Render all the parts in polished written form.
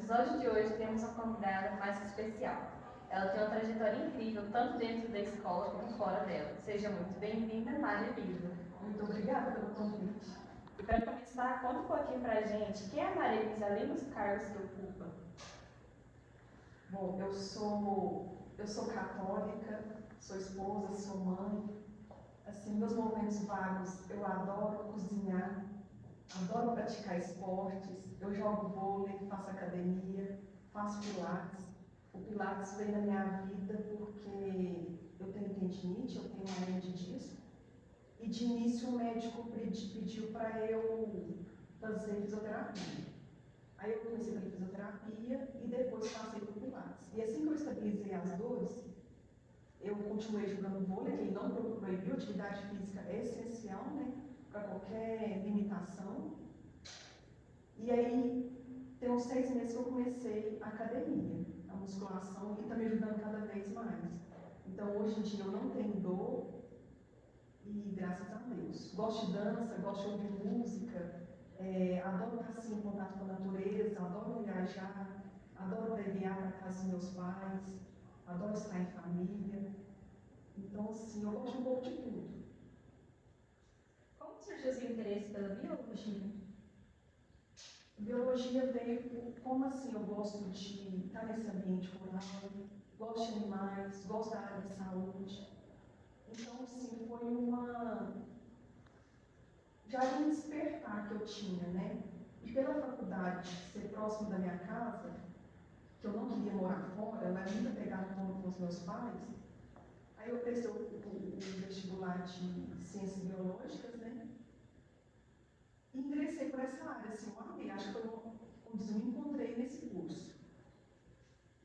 episódio de hoje temos uma convidada mais que especial. Ela tem uma trajetória incrível, tanto dentro da escola como fora dela. Seja muito bem-vinda, Maria Elisa. Muito obrigada pelo convite. E para começar, conta um pouquinho para a gente quem é a Maria Elisa, além dos cargos que ocupa. Bom, eu sou católica, sou esposa, sou mãe. Assim, meus momentos vagos, eu adoro cozinhar, adoro praticar esportes, eu jogo vôlei, faço academia, faço pilates. O pilates veio na minha vida porque eu tenho tendinite, eu tenho uma hernia de disco. E de início o médico pediu para eu fazer fisioterapia. Aí eu comecei pela fisioterapia e depois passei para o pilates. E assim que eu estabilizei as dores, eu continuei jogando vôlei, que ele não proibiu, atividade física é essencial, né, para qualquer limitação. E aí, tem uns 6 meses que eu comecei a academia, a musculação, e está me ajudando cada vez mais. Então, hoje em dia eu não tenho dor, e graças a Deus. Gosto de dança, gosto de ouvir música, adoro estar assim, em contato com a natureza, adoro viajar, adoro pregar para casa dos meus pais, adoro estar em família. Então, assim, eu gosto um pouco de tudo. Como surgiu seu interesse pela biologia? Biologia veio, como assim, eu gosto de estar nesse ambiente rural, gosto de animais, gosto da área de saúde. Então, sim, foi já era um despertar que eu tinha, né? E pela faculdade ser próximo da minha casa, que eu não queria morar fora, ela era muito pegada com os meus pais, aí eu prestei o vestibular de ciências biológicas, né? E ingressei por essa área, assim, eu amei, acho que foi onde eu me encontrei nesse curso.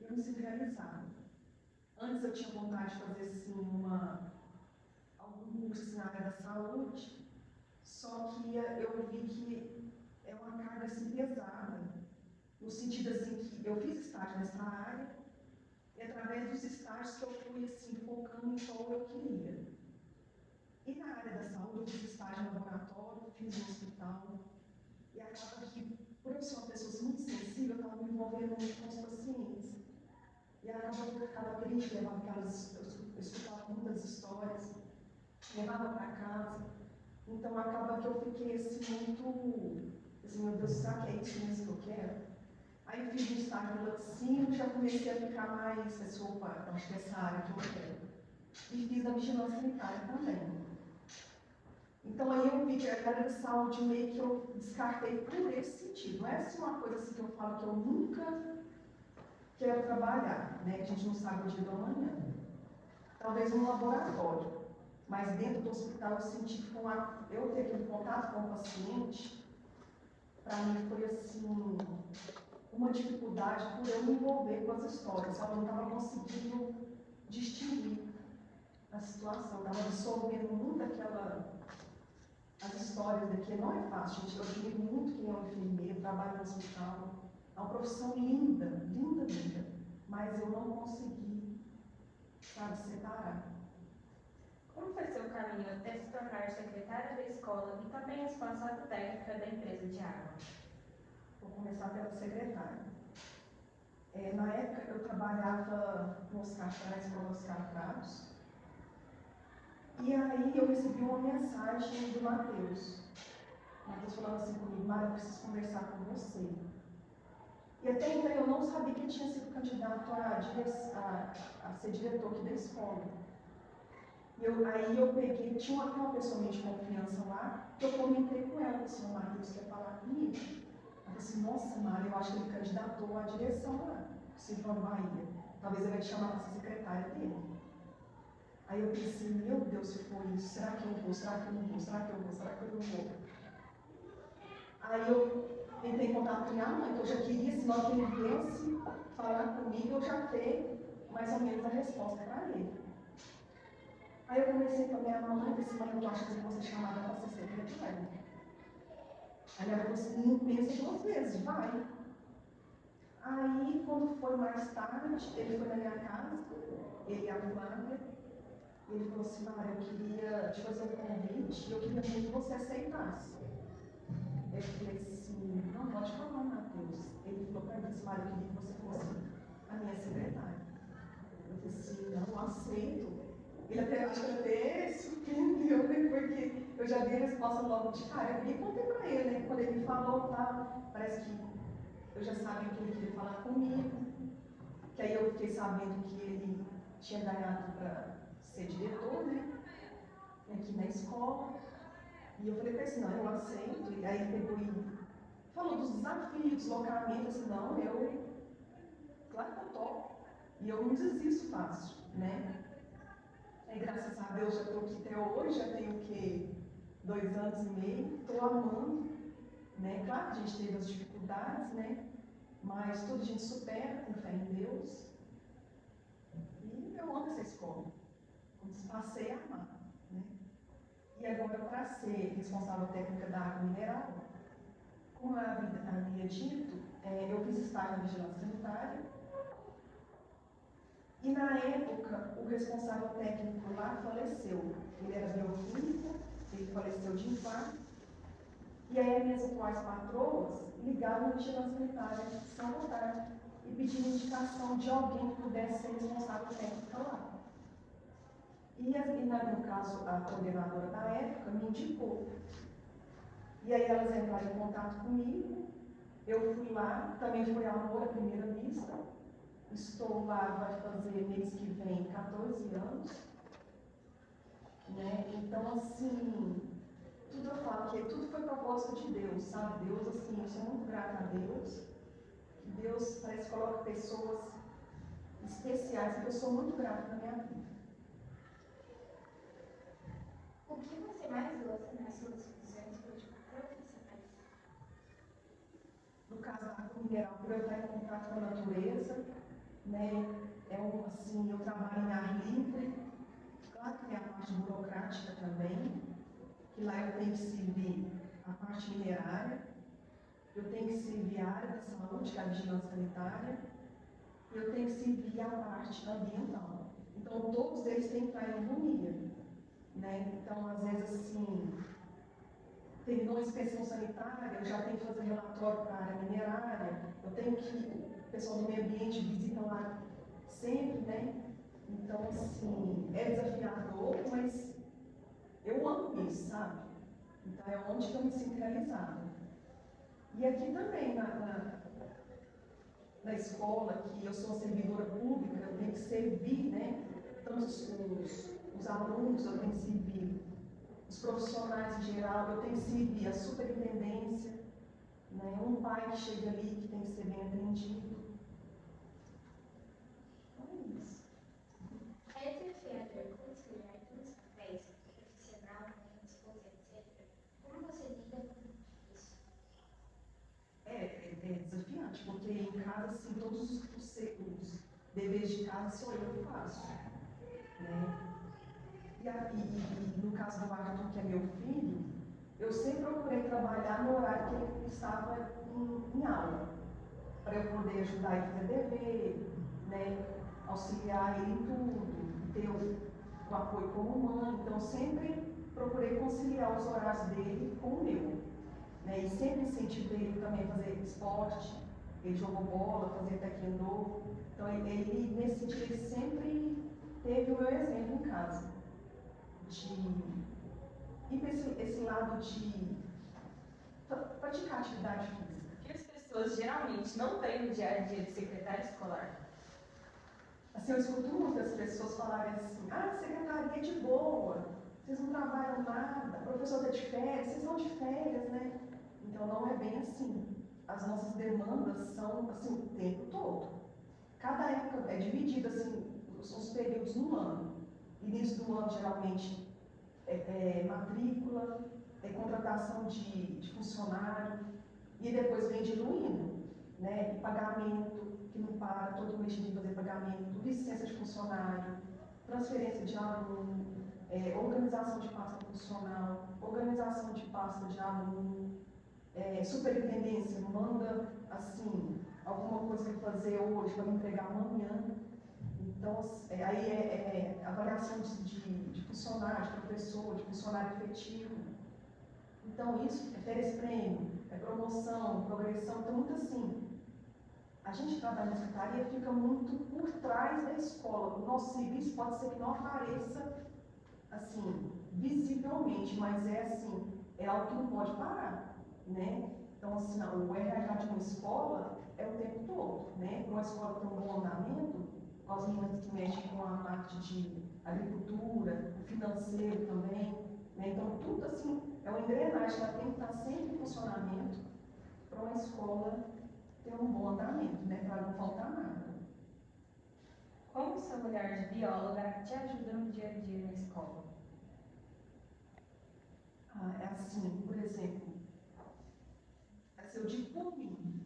E eu me sinto realizada. Antes eu tinha vontade de fazer, assim, algum curso assim, na área da saúde, só que eu vi que é uma carga assim, pesada, no sentido assim, que eu fiz estágio nessa área, e através dos estágios que eu fui assim, focando em qual eu queria. E na área da saúde, eu fiz estágio no laboratório, fiz no hospital, e acaba que, por eu ser uma pessoa assim, muito sensível, eu estava me envolvendo muito com os pacientes. E acaba que eu ficava triste, eu escutava muitas histórias, levava para casa. Então acaba que eu fiquei assim muito, assim, meu Deus, será que é isso mesmo que eu quero? Aí eu fiz um estágio no laticínio, já comecei a ficar mais, opa, acho que é essa área que eu quero. E fiz a vigilância sanitária também. Então aí eu vi que a área da saúde meio que eu descartei por esse sentido. Não é assim uma coisa assim que eu falo que eu nunca quero trabalhar, né? A gente não sabe o dia do amanhã. Talvez no laboratório. Mas dentro do hospital eu senti que eu ter aquele contato com o paciente, para mim foi assim, uma dificuldade por eu me envolver com as histórias. Eu não estava conseguindo distinguir a situação, estava absorvendo muito as histórias daqui. Não é fácil, gente. Eu admiro muito quem é um enfermeiro, trabalha no hospital. É uma profissão linda, linda, linda. Mas eu não consegui, sabe, separar. Como foi seu caminho até se tornar secretária da escola e também responsável técnica da empresa de água? Vou começar pela secretária. Na época eu trabalhava no Oscar Prados, com o Oscar Prados, e aí eu recebi uma mensagem do Matheus. O Matheus falando assim comigo: Mara, eu preciso conversar com você. E até então eu não sabia que ele tinha sido candidato a ser diretor aqui da escola. Aí eu peguei, tinha uma pessoa minha de confiança lá, que eu comentei com ela, assim, o Matheus quer falar comigo. Ela falou assim: nossa, Mara, eu acho que ele candidatou à direção lá, Cifrão Bahia. Talvez ele vai te chamar para ser secretária dele. Aí eu pensei: meu Deus, se for isso, será que eu vou? Será que eu não vou? Será que eu vou? Será que eu não vou? Aí eu entrei em contato com minha mãe, que eu já queria, se nós ele viesse falar comigo, eu já ter mais ou menos a resposta para ele. Aí eu comecei com a minha mãe, disse: mãe, eu acho que eu vou ser chamada para ser secretária. Aí minha mãe falou assim: não pensa 2 vezes, vai. Aí, quando foi mais tarde, ele foi na minha casa, ele e a Flávia, e ele falou assim: Mara, eu queria te fazer um convite e eu queria muito que você aceitasse. Eu falei assim: não, pode falar, Matheus. Ele falou para mim, disse, Mário, eu queria que você fosse a minha secretária. Eu disse, não aceito. Ele até, acho que ele até surpreendeu, né? Porque eu já dei a resposta logo de cara. E contei para ele, né? Quando ele me falou, tá, parece que eu já sabia que ele queria falar comigo. Que aí eu fiquei sabendo que ele tinha ganhado para ser diretor, né? Aqui na escola. E eu falei para ele assim, não, eu aceito. E aí ele pegou e falou dos desafios, deslocamento, assim, não, claro que eu topo. E eu não desisto fácil, né? E graças a Deus já estou aqui até hoje, já tenho o quê? 2 anos e meio, estou amando, né? Claro que a gente teve as dificuldades, né? Mas tudo a gente supera com fé em Deus. E eu amo essa escola. Passei a amar, né? E agora, para ser responsável técnica da água mineral, como eu havia dito, eu fiz estágio na vigilância sanitária. E na época, o responsável técnico lá faleceu. Ele era bioquímico, ele faleceu de infarto. E aí, minhas atuais patroas ligaram na vigilância sanitária de São Gotardo e pediram indicação de alguém que pudesse ser responsável técnico lá. E no caso, a coordenadora da época me indicou. E aí elas entraram em contato comigo, eu fui lá, também foi amor à primeira vista. Estou lá, vai fazer mês que vem 14 anos. Né? Então, assim, tudo eu falo que tudo foi proposta de Deus, sabe? Deus, assim, eu sou muito grata a Deus. Deus parece que coloca pessoas especiais, que eu sou muito grata na minha vida. O que você mais gosta nas suas visões profissionais? No caso da água mineral, por eu estar em contato com a natureza, né? Assim, eu trabalho em ar livre, claro que tem a parte burocrática também, que lá eu tenho que servir a parte minerária, eu tenho que servir a área da saúde, que é a vigilância sanitária, e eu tenho que servir a parte ambiental. Então, todos eles têm que estar em harmonia, né? Então, às vezes, assim, terminou a inspeção sanitária, eu já tenho que fazer relatório para a área minerária, eu tenho que, o pessoal do meio ambiente visita lá sempre, né? Então, assim, é desafiador, mas eu amo isso, sabe? Então, é onde que eu me sinto realizada. E aqui também, na escola, que eu sou uma servidora pública, eu tenho que servir, né? Tanto os alunos, eu tenho que servir os profissionais em geral, eu tenho que servir a superintendência, né? Um pai que chega ali que tem que ser bem atendido. Então é isso. É desafiador conciliar todos os papéis, profissional, mãe, esposa, etc. Como você lida com isso? É desafiante, porque em casa, assim, todos os deveres de casa sou eu que faço, né? E no caso do Arthur, que é meu filho, eu sempre procurei trabalhar no horário que ele estava em aula, para eu poder ajudar ele a fazer dever, né? Auxiliar ele em tudo, ter o apoio como mãe. Então, sempre procurei conciliar os horários dele com o meu. Né? E sempre incentivei ele também a fazer esporte, ele jogou bola, fazia taekwondo. Então, ele nesse sentido, ele sempre teve o meu exemplo em casa. E para esse lado de praticar atividade física. O que as pessoas geralmente não têm no dia a dia de secretária escolar? Assim, eu escuto muitas pessoas falarem assim, secretaria é de boa, vocês não trabalham nada, o professor está de férias, vocês estão de férias, né? Então não é bem assim. As nossas demandas são assim, o tempo todo. Cada época é dividida assim, os períodos no ano. Início do ano, geralmente, matrícula, contratação de funcionário, e depois vem diluindo, né? E pagamento, que não para, todo mês tem que fazer pagamento, licença de funcionário, transferência de aluno, organização de pasta funcional, organização de pasta de aluno, superintendência, manda, assim, alguma coisa para fazer hoje, para me entregar amanhã. Então, aí avaliação de funcionário, de professor, de funcionário efetivo. Então, isso é férias prêmio, é promoção, progressão, então, muito assim. a gente trabalha na secretaria fica muito por trás da escola. O nosso serviço pode ser que não apareça, assim, visivelmente, mas é assim, é algo que não pode parar, né? Então, assim, o RH de uma escola é o tempo todo, né? Uma escola tem um bom andamento, as meninas que mexem com a parte de agricultura, financeiro também, né? Então, tudo assim, é uma engrenagem, ela tem que estar sempre em funcionamento para uma escola ter um bom andamento, né? Para não faltar nada. Como seu olhar de bióloga te ajuda no dia a dia na escola? É assim, por exemplo, assim, eu digo por mim,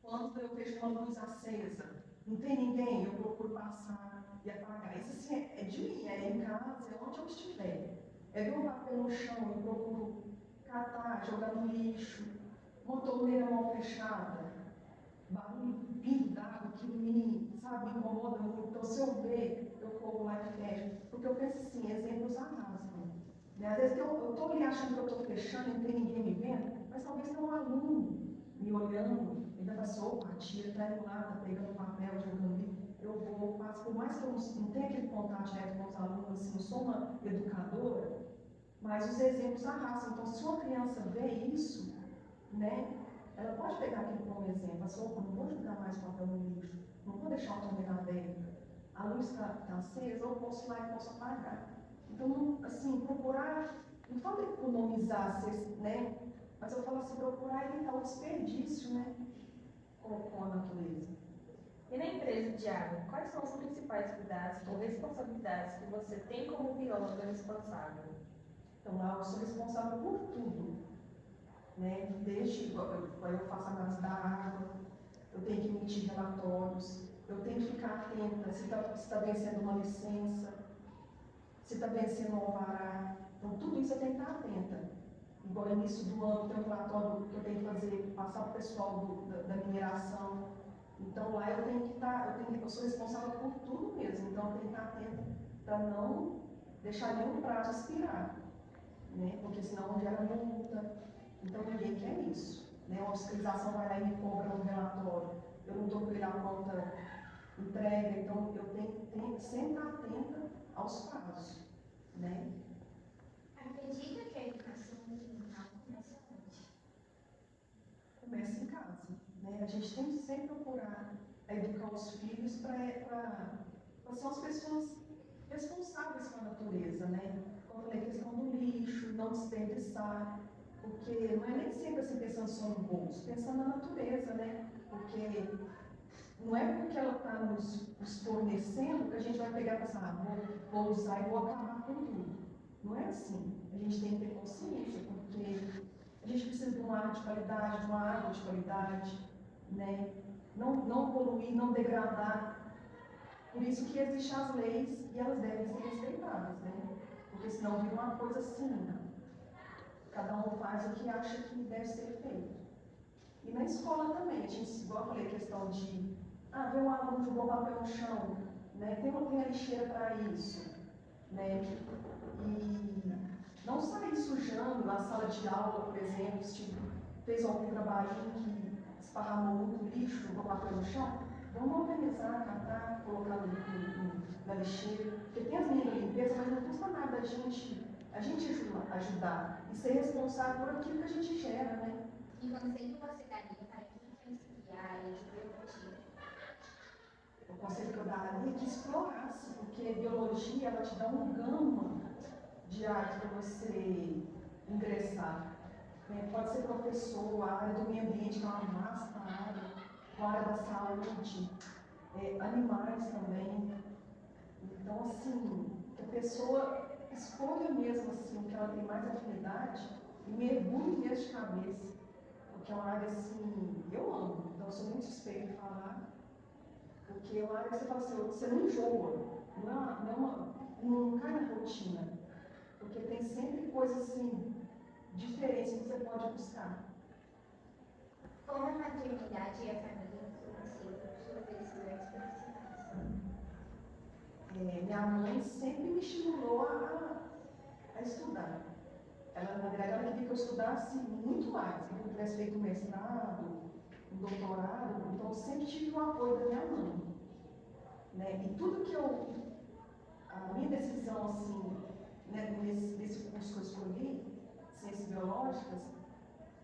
quando eu vejo uma luz acesa, não tem ninguém, eu procuro passar e apagar. Isso assim é de mim, é em casa, é onde eu estiver. É ver um papel no chão, eu procuro catar, jogar no lixo, uma torneira mal fechada, barulho vindo d'água que sabe, me incomoda muito. Então, se eu ver, eu corro lá e fecho. Porque eu penso assim, exemplos arrastam. Né? Às vezes eu estou ali achando que eu estou fechando e não tem ninguém me vendo, mas talvez tenha um aluno me olhando, ele vai assim, opa, a tia está indo lá, está pegando papel, jogando ali. Eu vou, faço, por mais que eu não tenha aquele contato direto com os alunos, assim, não sou uma educadora, mas os exemplos arrastam. Então, se uma criança vê isso, né, ela pode pegar aquilo como exemplo, assim, opa, não vou jogar mais papel no lixo, não vou deixar a torneira aberta, a luz está acesa, eu posso ir lá e posso apagar. Então, assim, procurar, não falo economizar, né, mas eu falo assim, procurar evitar o desperdício, né, com a natureza. E na empresa de água, quais são os principais cuidados ou responsabilidades que você tem como bióloga responsável? Então, lá eu sou responsável por tudo, né? Desde quando eu faço análise da água, eu tenho que emitir relatórios, eu tenho que ficar atenta se está vencendo uma licença, se está vencendo um alvará. Então, tudo isso eu tenho que estar atenta. Igual no início do ano, tem um relatório que eu tenho que fazer, passar para o pessoal da mineração. Então, lá eu tenho que estar, eu sou responsável por tudo mesmo, então eu tenho que estar atenta para não deixar nenhum prazo expirar, né? Porque senão gera multa. Então, ninguém quer isso, né? Uma fiscalização vai lá e me cobra um relatório, eu não estou com ele à conta entrega, então eu tenho que sempre estar atenta aos prazos, né? Acredita que a educação ambiental começa onde? Começa em casa, né? A gente tem que sempre procurar educar os filhos para ser as pessoas responsáveis com a natureza, né? Como eu falei, a questão do lixo, não desperdiçar, porque não é nem sempre assim pensando só no bolso, pensando na natureza, né? Porque não é porque ela está nos fornecendo que a gente vai pegar e pensar, vou usar e vou acabar com tudo. Não é assim. A gente tem que ter consciência, porque a gente precisa de uma água de qualidade, de uma água de qualidade, né? Não poluir, não degradar. Por isso que existem as leis e elas devem ser respeitadas, né? Porque senão vira uma coisa assim, cada um faz o que acha que deve ser feito. E na escola também, a gente, igual eu falei, a questão de ver um aluno jogou papel no chão, né? Tem a lixeira para isso, né? E não sair sujando na sala de aula, por exemplo, se fez algum trabalhinho que esparramou muito lixo, jogou papel no chão, vamos organizar, catar, colocar na lixeira, porque tem as meninas de limpeza, mas não custa nada a gente ajudar e ser responsável por aquilo que a gente gera, né? E conselho você daria para quem quer seguir a área de biologia? O conselho que eu daria é que explorasse, porque biologia ela te dá uma gama de áreas para você ingressar. Pode ser professor, a área do meio ambiente, que é uma vasta área, a área da saúde, animais também. Então, assim, que a pessoa escolha mesmo assim, que ela tem mais afinidade e mergulhe mesmo de cabeça. Porque é uma área assim, eu amo, então eu sou muito suspeita de falar, porque é uma área que você fala assim, você não enjoa, não cai na rotina, porque tem sempre coisas assim, diferentes que você pode buscar. Como a maternidade e a família influenciam suas decisões profissionais? Minha mãe sempre me estimulou a estudar. Ela, na verdade, ela queria que eu estudasse muito mais, que eu tivesse feito mestrado, um doutorado, então eu sempre tive o apoio da minha mãe. Né? E tudo que a minha decisão, assim, né, nesse curso que eu escolhi, Ciências Biológicas,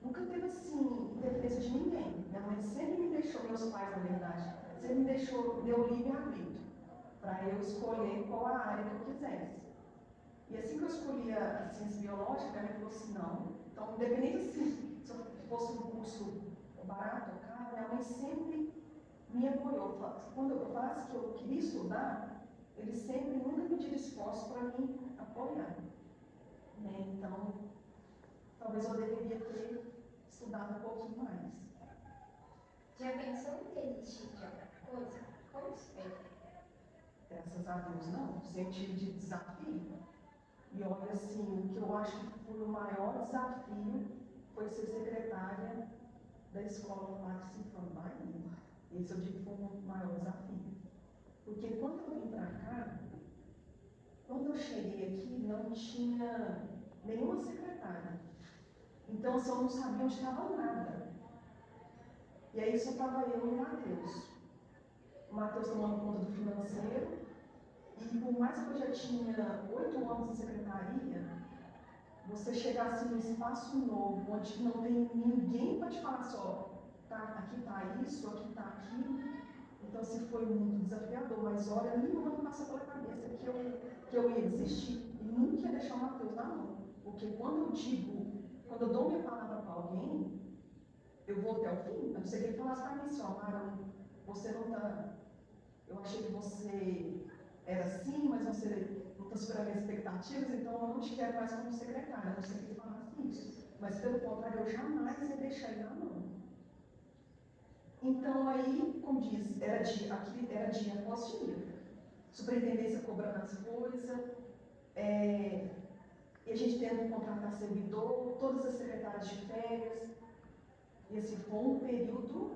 nunca teve, assim, interferência de ninguém. Minha mãe sempre me deixou, meus pais, na verdade, sempre me deixou, deu livre-arbítrio, para eu escolher qual a área que eu quisesse. E assim que eu escolhi a ciência biológica, minha mãe falou assim, não. Então, independente assim, se eu fosse um curso barato ou caro, minha mãe sempre me apoiou. Quando eu falasse que eu queria estudar, ele sempre nunca mediram esforço para me apoiar. Né? Então, talvez eu deveria ter estudado um pouquinho mais. Já pensou em desistir de alguma coisa? Como isso foi? Graças a Deus, não. Sempre tive de desafio. E olha, assim, o que eu acho que foi o maior desafio foi ser secretária da escola Max Sinfone Bahia. Esse eu digo que foi o maior desafio. Porque quando eu vim para cá, quando eu cheguei aqui, não tinha nenhuma secretária. Então, assim, eu não sabia onde estava nada. E aí só estava eu e o Matheus. O Matheus tomando conta do financeiro. E por mais que eu já tinha 8 anos de secretaria, você chegar assim num espaço novo, onde não tem ninguém para te falar só, tá, aqui está isso, aqui está aquilo. Então, assim, foi muito desafiador, mas olha, nenhuma me passou pela cabeça que eu ia desistir e nunca ia deixar o Matheus na mão. Porque quando eu dou minha palavra para alguém, eu vou até o fim. A não ser que ele falasse para mim assim, ó, Mara, você não está. Eu achei que você era assim, mas você não está superando as expectativas, então eu não te quero mais como secretária. A não ser que ele falasse isso. Mas, pelo contrário, eu jamais ia deixar ele na mão. Então, aí, como diz, era dia após dia. Superintendência cobrando as coisas, e a gente tendo que contratar servidor, todas as secretárias de férias. E assim, foi um período,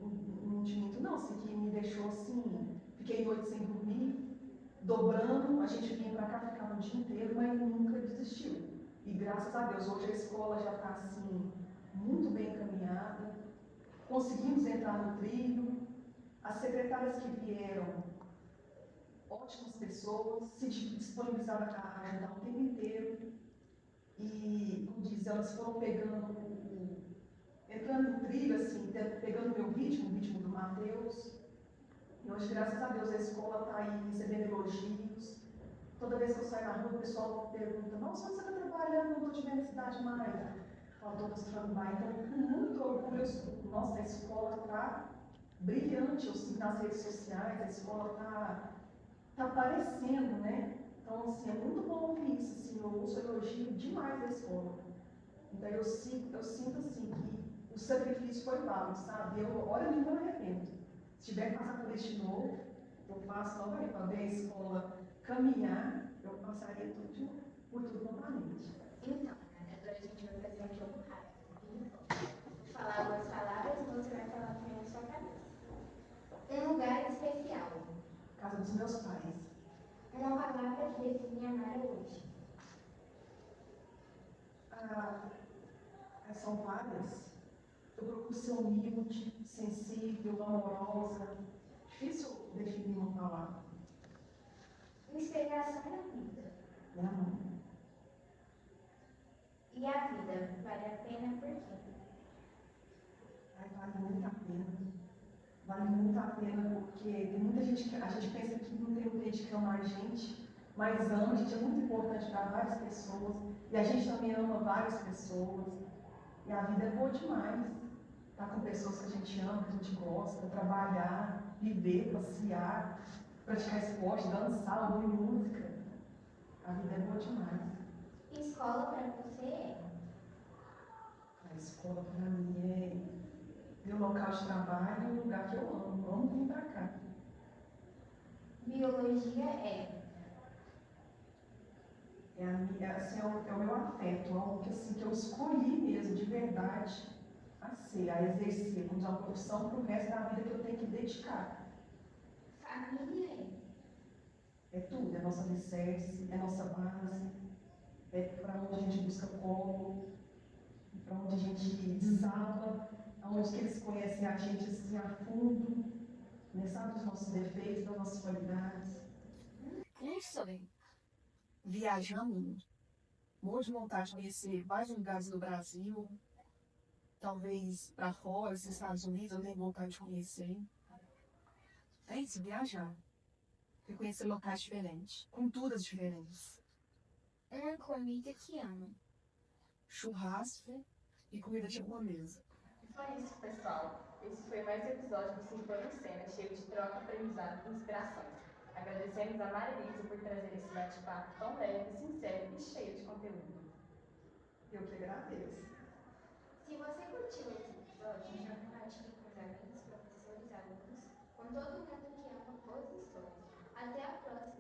não te minto não, assim, que me deixou assim, fiquei noite sem dormir, dobrando, a gente vinha para cá, ficava o dia inteiro, mas nunca desistiu. E graças a Deus, hoje a escola já está assim, muito bem encaminhada, conseguimos entrar no trilho, as secretárias que vieram, ótimas pessoas, se disponibilizaram a ajudar o tempo inteiro. E, como diz, elas foram entrando no trilho, assim, pegando o meu ritmo, o ritmo do Matheus. E hoje, graças a Deus, a escola está aí recebendo elogios. Toda vez que eu saio na rua, o pessoal pergunta, nossa, onde você está trabalhando? Não estou te vendo na cidade mais. Falo, estou mostrando lá. Então, com muito orgulho, eu escuto, nossa, a escola está brilhante, eu sinto nas redes sociais, a escola está aparecendo, né? Então, assim, é muito bom ouvir isso, assim, eu ouço elogio demais da escola. Então, eu sinto assim, que o sacrifício foi válido, sabe? Olha, eu não me arrependo. Se tiver que passar por isso de novo, eu faço novamente, para ver a escola caminhar, eu passaria por tudo novamente. Então, agora a gente vai fazer um jogo rápido. Vou falar algumas palavras e você vai falar também na sua cabeça. Um lugar especial. Casa dos meus pais. Uma palavra que define a Mara hoje. São várias. Eu procuro ser humilde, sensível, amorosa. Difícil definir uma palavra. Inspiração na vida. Minha mãe. E a vida vale a pena por quê? Vale muito a pena. Vale muito a pena porque tem muita gente que a gente pensa que não tem muita gente que ama a gente, mas ama, a gente é muito importante para várias pessoas e a gente também ama várias pessoas. E a vida é boa demais. Estar com pessoas que a gente ama, que a gente gosta, trabalhar, viver, passear, praticar esporte, dançar, ouvir música. A vida é boa demais. Escola para você é? A escola para mim é meu local de trabalho e um lugar que eu amo. Amo vir para cá. Biologia é? É o meu afeto, é algo que, assim, que eu escolhi mesmo, de verdade, a ser, a exercer, como uma profissão para o resto da vida que eu tenho que dedicar. Família é? É tudo, é nossa alicerce, é nossa base, é para onde a gente busca colo, para onde a gente desaba onde que eles conhecem a gente assim a fundo, né? Sabe dos nossos defeitos, das nossas qualidades. Um sonho. Viajar muito. Muita vontade de conhecer vários lugares do Brasil, talvez para fora, os Estados Unidos, eu tenho vontade de conhecer. É isso, viajar. E conhecer locais diferentes, culturas diferentes. Uma comida que amo. Churrasco e comida japonesa. E foi isso, pessoal. Esse foi mais um episódio do Cinco em Cena, cheio de troca, aprendizado e inspiração. Agradecemos a Marilisa por trazer esse bate-papo tão leve, sincero e cheio de conteúdo. Eu que agradeço. Se você curtiu esse episódio, já compartilhe com os amigos, professores, alunos, com todo mundo que ama boas histórias. Até a próxima!